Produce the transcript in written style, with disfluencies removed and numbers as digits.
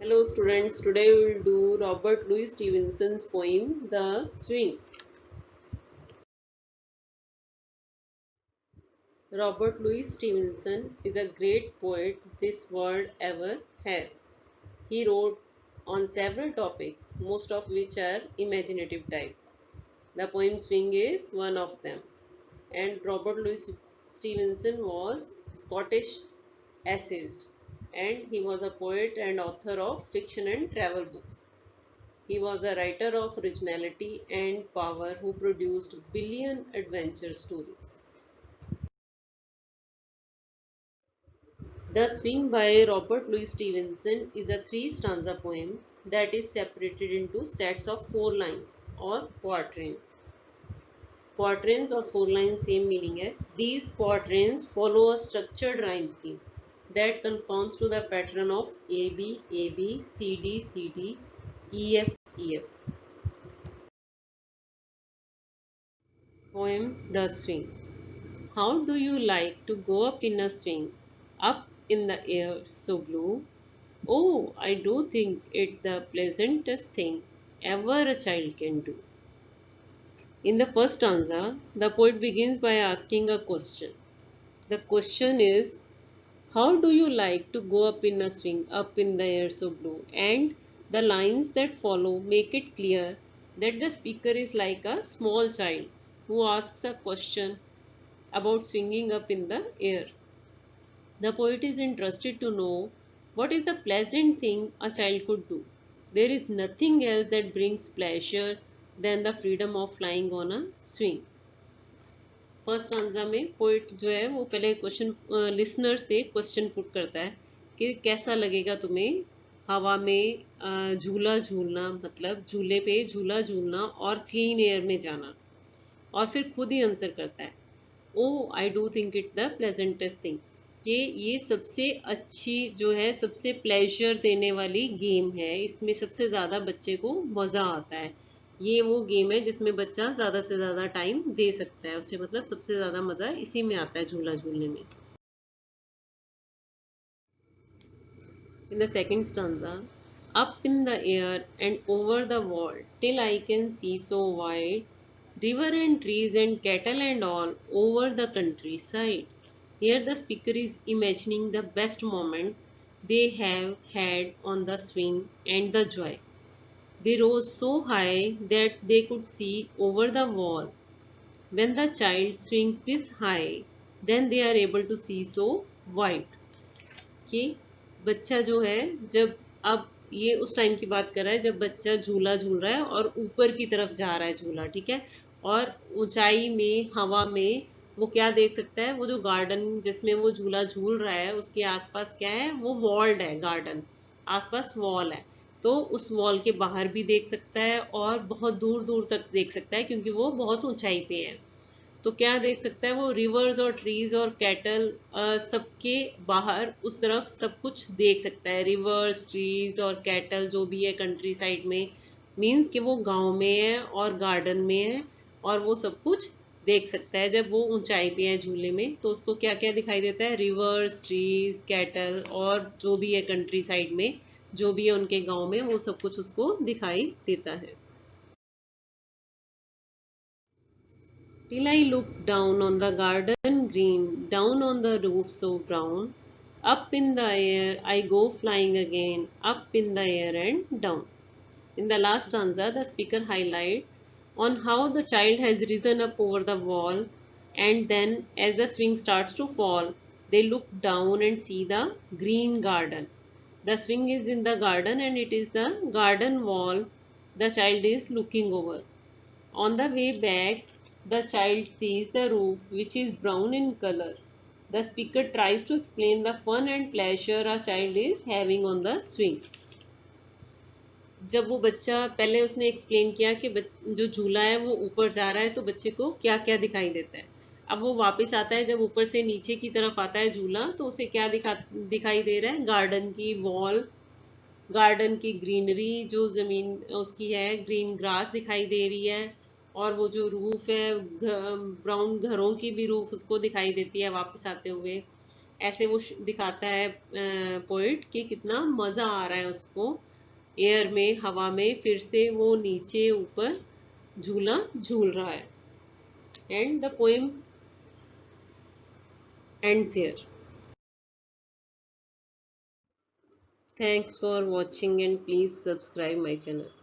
Hello students, today we will do Robert Louis Stevenson's poem The Swing. Robert Louis Stevenson is a great poet this world ever has. He wrote on several topics, most of which are imaginative type. The poem Swing is one of them. And Robert Louis Stevenson was Scottish essayist, and he was a poet and author of fiction and travel books. He was a writer of originality and power who produced billion adventure stories. The Swing by Robert Louis Stevenson is a three-stanza poem that is separated into sets of 4 lines or quatrains. Quatrains or 4 lines same meaning है. These quatrains follow a structured rhyme scheme that conforms to the pattern of AB, AB, CD, CD, EF, EF. Poem The Swing. How do you like to go up in a swing, up in the air so blue? Oh, I do think it the pleasantest thing ever a child can do. In the first stanza, the poet begins by asking a question. The question is, how do you like to go up in a swing, up in the air so blue? And the lines that follow make it clear that the speaker is like a small child who asks a question about swinging up in the air. The poet is interested to know what is the pleasant thing a child could do. There is nothing else that brings pleasure than the freedom of flying on a swing. First answer में poet जो है वो पहले question listener से question put करता है कि कैसा लगेगा तुम्हें हवा में झूला झूलना, मतलब झूले पे झूला झूलना और क्लीन एयर में जाना, और फिर खुद ही आंसर करता है, O I do think it the pleasantest thing, कि ये सबसे अच्छी जो है, सबसे प्लेजर देने वाली गेम है, इसमें सबसे ज़्यादा बच्चे को मज़ा आता है। ये वो गेम है जिसमें बच्चा ज़्यादा से ज़्यादा टाइम दे सकता है, उसे मतलब सबसे ज़्यादा मज़ा इसी में आता है, झूला झूलने में। In the second stanza, up in the air and over the world, till I can see so wide, river and trees and cattle and all over the countryside. Here the speaker is imagining the best moments they have had on the swing and the joy. They rose so high that they could see over the wall. When the child swings this high, then they are able to see so wide. कि बच्चा जो है, जब अब ये उस time की बात कर रहा है जब बच्चा झूला झूल रहा है और ऊपर की तरफ जा रहा है झूला, ठीक है, और ऊंचाई में हवा में वो क्या देख सकता है, वो जो गार्डन जिसमें वो झूला झूल रहा है उसके आसपास क्या है, वो वॉल्ड है, गार्डन आसपास वॉल है, तो उस वॉल के बाहर भी देख सकता है और बहुत दूर दूर तक देख सकता है क्योंकि वो बहुत ऊंचाई पे है। तो क्या देख सकता है वो, रिवर्स और ट्रीज और कैटल, सबके बाहर उस तरफ सब कुछ देख सकता है, रिवर्स ट्रीज और कैटल जो भी है कंट्री साइड में, मीन्स कि वो गांव में है और गार्डन में है और वो सब कुछ देख सकता है। जब वो ऊंचाई पे है झूले में तो उसको क्या क्या दिखाई देता है, रिवर्स ट्रीज कैटल और जो भी है कंट्री साइड में जो भी है उनके गांव में, वो सब कुछ उसको दिखाई देता है। Till I look down on the garden green, down on the roof so brown, up in the air I go flying again, up in the air and down. In the last stanza, the speaker highlights on how the child has risen up over the wall, and then as the swing starts to fall, they look down and see the green garden. The swing is in the garden and it is the garden wall the child is looking over. On the way back, the child sees the roof, which is brown in color. The speaker tries to explain the fun and pleasure a child is having on the swing. जब वो बच्चा, पहले उसने explain किया कि जो झूला है वो ऊपर जा रहा है तो बच्चे को क्या क्या दिखाई देता है। अब वो वापस आता है, जब ऊपर से नीचे की तरफ आता है झूला तो उसे क्या दिखाई दे रहा है, गार्डन की वॉल, गार्डन की ग्रीनरी, जो ज़मीन उसकी है ग्रीन ग्रास दिखाई दे रही है, और वो जो रूफ है ब्राउन घरों की भी रूफ उसको दिखाई देती है वापस आते हुए। ऐसे वो दिखाता है पोइट कि कितना मजा आ रहा है उसको एयर में, हवा में, फिर से वो नीचे ऊपर झूला झूल रहा है. And the poem ends here. Thanks for watching and please subscribe my channel.